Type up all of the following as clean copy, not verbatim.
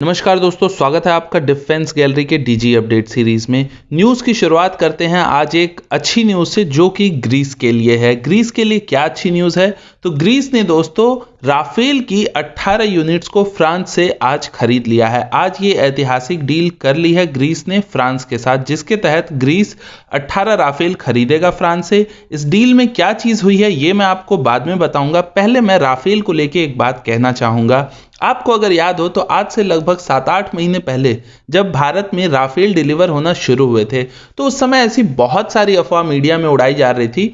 नमस्कार दोस्तों, स्वागत है आपका डिफेंस गैलरी के डीजी अपडेट सीरीज में। न्यूज़ की शुरुआत करते हैं आज एक अच्छी न्यूज़ से, जो कि ग्रीस के लिए है। ग्रीस के लिए क्या अच्छी न्यूज़ है? तो ग्रीस ने दोस्तों राफेल की 18 यूनिट्स को फ्रांस से आज खरीद लिया है। आज ये ऐतिहासिक डील कर ली है ग्रीस ने फ्रांस के साथ, जिसके तहत ग्रीस 18 राफेल खरीदेगा फ्रांस से। इस डील में क्या चीज़ हुई है ये मैं आपको बाद में बताऊंगा। पहले मैं राफेल को लेके एक बात कहना चाहूँगा। आपको अगर याद हो तो आज से लगभग 7-8 महीने पहले जब भारत में राफेल डिलीवर होना शुरू हुए थे, तो उस समय ऐसी बहुत सारी अफवाह मीडिया में उड़ाई जा रही थी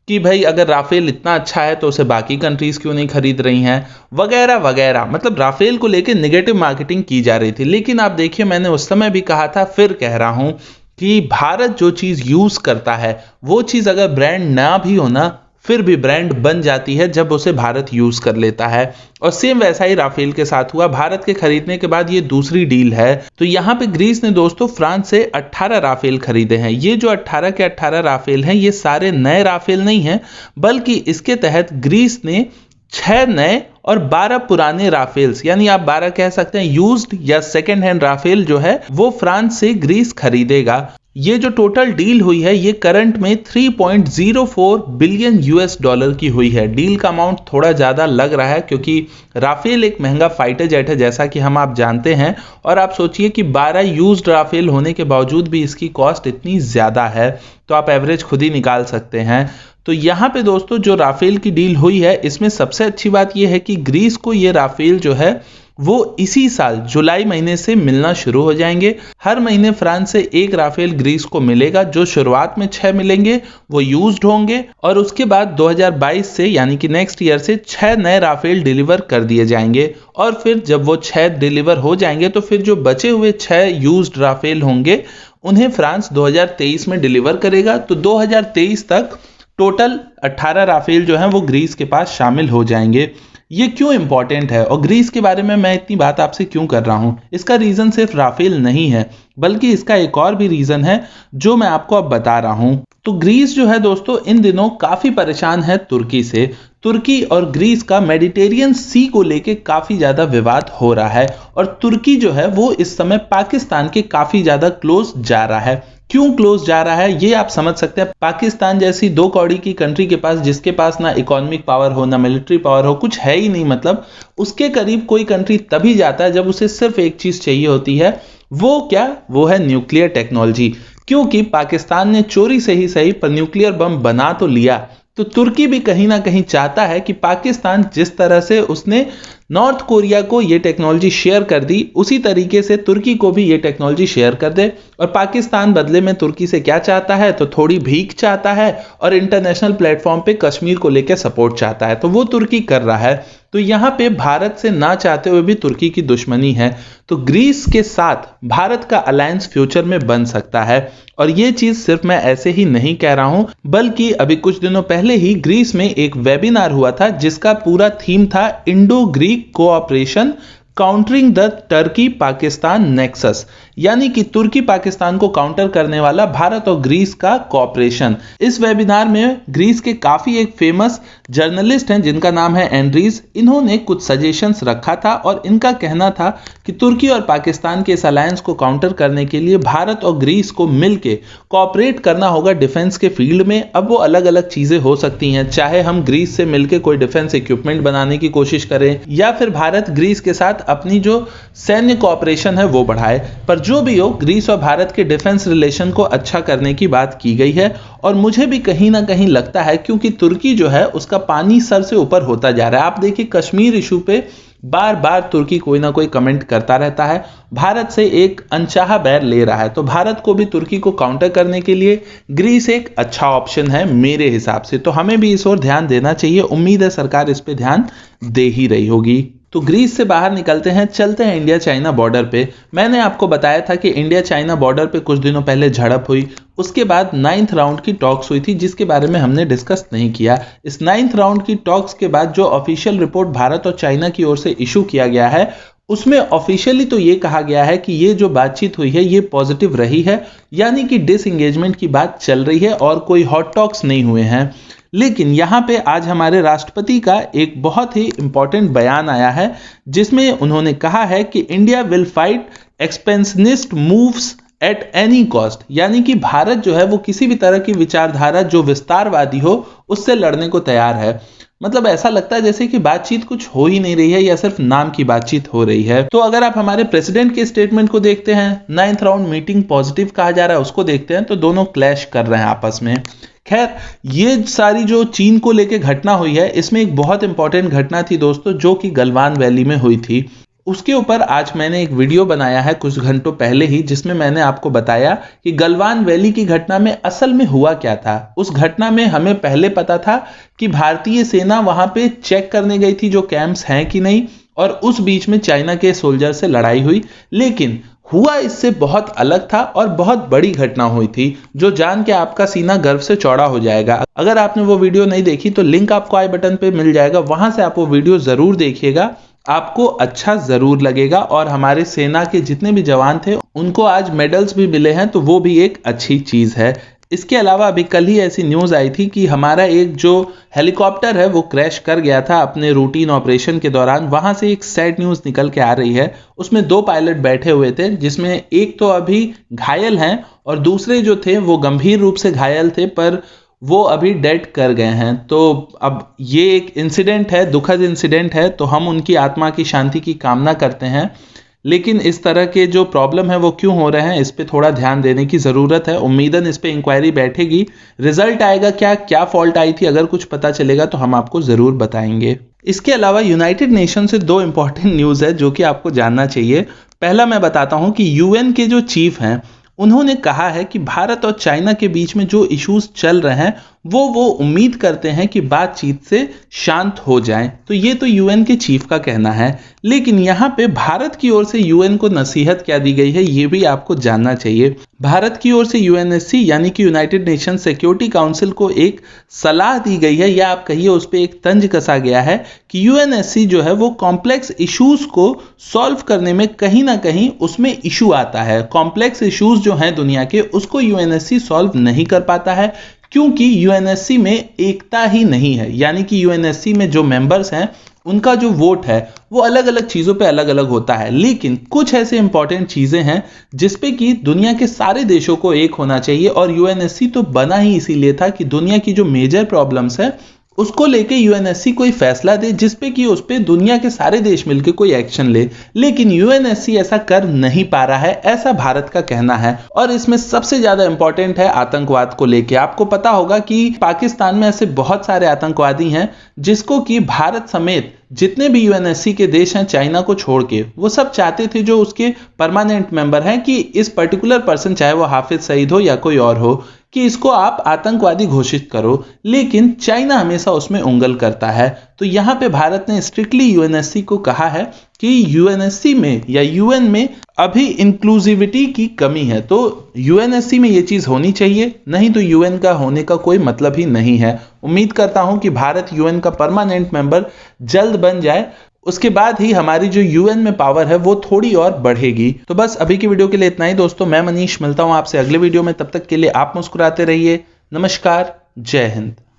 कि भाई अगर राफेल इतना अच्छा है तो उसे बाकी कंट्रीज क्यों नहीं खरीद रही हैं, वगैरह वगैरह। मतलब राफेल को लेकर नेगेटिव मार्केटिंग की जा रही थी। लेकिन आप देखिए, मैंने उस समय भी कहा था, फिर कह रहा हूं कि भारत जो चीज यूज करता है वो चीज अगर ब्रांड ना भी हो ना, फिर भी ब्रांड बन जाती है जब उसे भारत यूज कर लेता है। और सेम वैसा ही राफेल के साथ हुआ। भारत के खरीदने के बाद ये दूसरी डील है। तो यहाँ पे ग्रीस ने दोस्तों फ्रांस से 18 राफेल खरीदे हैं। ये जो 18 के 18 राफेल हैं, ये सारे नए राफेल नहीं हैं, बल्कि इसके तहत ग्रीस ने 6 नए और 12 पुराने राफेल्स, यानी आप 12 कह सकते हैं यूज्ड या सेकेंड हैंड राफेल जो है वो फ्रांस से ग्रीस खरीदेगा। ये जो टोटल डील हुई है ये करंट में 3.04 बिलियन यूएस डॉलर की हुई है। डील का अमाउंट थोड़ा ज़्यादा लग रहा है क्योंकि राफेल एक महंगा फाइटर जेट है, जैसा कि हम आप जानते हैं। और आप सोचिए कि 12 यूज्ड राफेल होने के बावजूद भी इसकी कॉस्ट इतनी ज़्यादा है, तो आप एवरेज खुद ही निकाल सकते हैं। तो यहाँ पे दोस्तों जो राफेल की डील हुई है, इसमें सबसे अच्छी बात यह है कि ग्रीस को ये राफेल जो है वो इसी साल जुलाई महीने से मिलना शुरू हो जाएंगे। हर महीने फ्रांस से एक राफेल ग्रीस को मिलेगा। जो शुरुआत में 6 मिलेंगे वो यूज्ड होंगे, और उसके बाद 2022 से यानी कि नेक्स्ट ईयर से 6 नए राफेल डिलीवर कर दिए जाएंगे। और फिर जब वो 6 डिलीवर हो जाएंगे तो फिर जो बचे हुए 6 यूज्ड राफेल होंगे उन्हें फ्रांस 2023 में डिलीवर करेगा। तो 2023 तक टोटल 18 राफेल जो हैं वो ग्रीस के पास शामिल हो जाएंगे। ये क्यों इंपॉर्टेंट है और ग्रीस के बारे में मैं इतनी बात आपसे क्यों कर रहा हूं? इसका रीजन सिर्फ राफेल नहीं है, बल्कि इसका एक और भी रीजन है जो मैं आपको अब बता रहा हूं। तो ग्रीस जो है दोस्तों इन दिनों काफी परेशान है तुर्की से। तुर्की और ग्रीस का मेडिटेरियन सी को लेके काफी ज्यादा विवाद हो रहा है, और तुर्की जो है वो इस समय पाकिस्तान के काफी ज्यादा क्लोज जा रहा है। क्यों क्लोज जा रहा है ये आप समझ सकते हैं। पाकिस्तान जैसी 2 कौड़ी की कंट्री के पास, जिसके पास ना इकोनॉमिक पावर हो ना मिलिट्री पावर हो, कुछ है ही नहीं, मतलब उसके करीब कोई कंट्री तभी जाता है जब उसे सिर्फ एक चीज चाहिए होती है। वो क्या? वो है न्यूक्लियर टेक्नोलॉजी। क्योंकि पाकिस्तान ने चोरी से ही सही पर न्यूक्लियर बम बना तो लिया, तो तुर्की भी कहीं ना कहीं चाहता है कि पाकिस्तान जिस तरह से उसने नॉर्थ कोरिया को ये टेक्नोलॉजी शेयर कर दी, उसी तरीके से तुर्की को भी ये टेक्नोलॉजी शेयर कर दे। और पाकिस्तान बदले में तुर्की से क्या चाहता है? तो थोड़ी भीख चाहता है और इंटरनेशनल प्लेटफॉर्म पे कश्मीर को लेकर सपोर्ट चाहता है। तो वो तुर्की कर रहा है। तो यहाँ पे भारत से ना चाहते हुए भी तुर्की की दुश्मनी है। तो ग्रीस के साथ भारत का अलायंस फ्यूचर में बन सकता है। और ये चीज सिर्फ मैं ऐसे ही नहीं कह रहा हूं, बल्कि अभी कुछ दिनों पहले ही ग्रीस में एक वेबिनार हुआ था जिसका पूरा थीम था Indo Greek cooperation countering the Turkey Pakistan nexus, यानी कि तुर्की पाकिस्तान को काउंटर करने वाला भारत और ग्रीस का कोऑपरेशन। इस वेबिनार में ग्रीस के काफी एक फेमस जर्नलिस्ट हैं जिनका नाम है एंड्रीज। इन्होंने कुछ सजेशंस रखा था और इनका कहना था कि तुर्की और पाकिस्तान के इस अलायंस को काउंटर करने के लिए भारत और ग्रीस को मिलकर कोऑपरेट करना होगा डिफेंस के फील्ड में। अब वो अलग अलग चीजें हो सकती हैं, चाहे हम ग्रीस से मिलकर कोई डिफेंस इक्विपमेंट बनाने की कोशिश करें, या फिर भारत ग्रीस के साथ अपनी जो सैन्य कोऑपरेशन है वो बढ़ाए। पर जो भी हो, ग्रीस और भारत के डिफेंस रिलेशन को अच्छा करने की बात की गई है। और मुझे भी कहीं ना कहीं लगता है, क्योंकि तुर्की जो है उसका पानी सर से ऊपर होता जा रहा है। आप देखिए कश्मीर इशू पे बार बार तुर्की कोई ना कोई कमेंट करता रहता है, भारत से एक अनचाहा बैर ले रहा है। तो भारत को भी तुर्की को काउंटर करने के लिए ग्रीस एक अच्छा ऑप्शन है मेरे हिसाब से। तो हमें भी इस ओर ध्यान देना चाहिए। उम्मीद है सरकार इस पे ध्यान दे ही रही होगी। तो ग्रीस से बाहर निकलते हैं, चलते हैं इंडिया चाइना बॉर्डर पे। मैंने आपको बताया था कि इंडिया चाइना बॉर्डर पे कुछ दिनों पहले झड़प हुई, उसके बाद 9th राउंड की टॉक्स हुई थी, जिसके बारे में हमने डिस्कस नहीं किया। इस 9th राउंड की टॉक्स के बाद जो ऑफिशियल रिपोर्ट भारत और चाइना की ओर से इशू किया गया है, उसमें ऑफिशियली तो ये कहा गया है कि ये जो बातचीत हुई है ये पॉजिटिव रही है, यानी कि डिसएंगेजमेंट की बात चल रही है और कोई हॉट टॉक्स नहीं हुए हैं। लेकिन यहाँ पे आज हमारे राष्ट्रपति का एक बहुत ही इंपॉर्टेंट बयान आया है जिसमें उन्होंने कहा है कि India will fight expansionist moves at any cost, यानी कि भारत जो है वो किसी भी तरह की विचारधारा जो विस्तारवादी हो उससे लड़ने को तैयार है। मतलब ऐसा लगता है जैसे कि बातचीत कुछ हो ही नहीं रही है या सिर्फ नाम की बातचीत हो रही है। तो अगर आप हमारे प्रेसिडेंट के स्टेटमेंट को देखते हैं, 9th राउंड मीटिंग पॉजिटिव कहा जा रहा है, उसको देखते हैं तो दोनों क्लैश कर रहे हैं आपस में। खैर, ये सारी जो चीन को लेके घटना हुई है इसमें एक बहुत इंपॉर्टेंट घटना थी दोस्तों जो कि गलवान वैली में हुई थी। उसके ऊपर आज मैंने एक वीडियो बनाया है कुछ घंटों पहले ही, जिसमें मैंने आपको बताया कि गलवान वैली की घटना में असल में हुआ क्या था। उस घटना में हमें पहले पता था कि भारतीय सेना वहां पे चेक करने गई थी जो कैंप्स हैं कि नहीं, और उस बीच में चाइना के सोल्जर से लड़ाई हुई। लेकिन हुआ इससे बहुत अलग था और बहुत बड़ी घटना हुई थी जो जान के आपका सीना गर्व से चौड़ा हो जाएगा। अगर आपने वो वीडियो नहीं देखी तो लिंक आपको आई बटन पे मिल जाएगा, वहां से आप वो वीडियो जरूर देखिएगा, आपको अच्छा जरूर लगेगा। और हमारे सेना के जितने भी जवान थे उनको आज मेडल्स भी मिले हैं, तो वो भी एक अच्छी चीज है। इसके अलावा अभी कल ही ऐसी न्यूज आई थी कि हमारा एक जो हेलीकॉप्टर है वो क्रैश कर गया था अपने रूटीन ऑपरेशन के दौरान। वहां से एक सैड न्यूज निकल के आ रही है, उसमें 2 पायलट बैठे हुए थे जिसमें एक तो अभी घायल हैं और दूसरे जो थे वो गंभीर रूप से घायल थे, पर वो अभी डेड कर गए हैं। तो अब ये एक इंसिडेंट है, दुखद इंसिडेंट है, तो हम उनकी आत्मा की शांति की कामना करते हैं। लेकिन इस तरह के जो प्रॉब्लम है वो क्यों हो रहे हैं, इस पे थोड़ा ध्यान देने की ज़रूरत है। उम्मीदन इस पे इंक्वायरी बैठेगी, रिजल्ट आएगा क्या फॉल्ट आई थी, अगर कुछ पता चलेगा तो हम आपको ज़रूर बताएंगे। इसके अलावा यूनाइटेड नेशन से 2 इंपॉर्टेंट न्यूज़ है जो कि आपको जानना चाहिए। पहला मैं बताता हूं कि यूएन के जो चीफ हैं उन्होंने कहा है कि भारत और चाइना के बीच में जो इश्यूज चल रहे हैं वो उम्मीद करते हैं कि बातचीत से शांत हो जाएं। तो ये तो यूएन के चीफ का कहना है, लेकिन यहाँ पे भारत की ओर से यूएन को नसीहत क्या दी गई है ये भी आपको जानना चाहिए। भारत की ओर से यूएनएससी यानी कि यूनाइटेड नेशन सिक्योरिटी काउंसिल को एक सलाह दी गई है, या आप कहिए उस पर एक तंज कसा गया है कि यूएनएससी जो है वो कॉम्प्लेक्स इश्यूज को सॉल्व करने में कहीं ना कहीं उसमें इशू आता है। कॉम्प्लेक्स इश्यूज जो हैं दुनिया के उसको यूएनएससी सॉल्व नहीं कर पाता है क्योंकि यूएनएससी में एकता ही नहीं है, यानी कि यूएनएससी में जो मेंबर्स हैं उनका जो वोट है वो अलग अलग चीजों पे अलग अलग होता है। लेकिन कुछ ऐसे इंपॉर्टेंट चीजें हैं जिसपे कि दुनिया के सारे देशों को एक होना चाहिए, और यूएनएससी तो बना ही इसीलिए था कि दुनिया की जो मेजर प्रॉब्लम्स है उसको लेके यूएनएससी कोई फैसला दे जिसपे कि उस पे दुनिया के सारे देश मिलकर कोई एक्शन ले। लेकिन यूएनएससी ऐसा कर नहीं पा रहा है, ऐसा भारत का कहना है। और इसमें सबसे ज्यादा इंपॉर्टेंट है आतंकवाद को लेके। आपको पता होगा कि पाकिस्तान में ऐसे बहुत सारे आतंकवादी हैं जिसको कि भारत समेत जितने भी यूएनएससी के देश हैं चाइना को छोड़ के, वो सब चाहते थे जो उसके परमानेंट मेंबर हैं कि इस पर्टिकुलर पर्सन, चाहे वो हाफिज सईद हो या कोई और हो, कि इसको आप आतंकवादी घोषित करो। लेकिन चाइना हमेशा उसमें उंगल करता है। तो यहाँ पे भारत ने स्ट्रिक्टली यूएनएससी को कहा है कि यूएनएससी में या यूएन में अभी इंक्लूसिविटी की कमी है, तो यूएनएससी में ये चीज होनी चाहिए, नहीं तो यूएन का होने का कोई मतलब ही नहीं है। उम्मीद करता हूं कि भारत यूएन का परमानेंट मेंबर जल्द बन जाए, उसके बाद ही हमारी जो यूएन में पावर है वो थोड़ी और बढ़ेगी। तो बस अभी की वीडियो के लिए इतना ही दोस्तों। मैं मनीष मिलता हूं आपसे अगले वीडियो में, तब तक के लिए आप मुस्कुराते रहिए। नमस्कार, जय हिंद।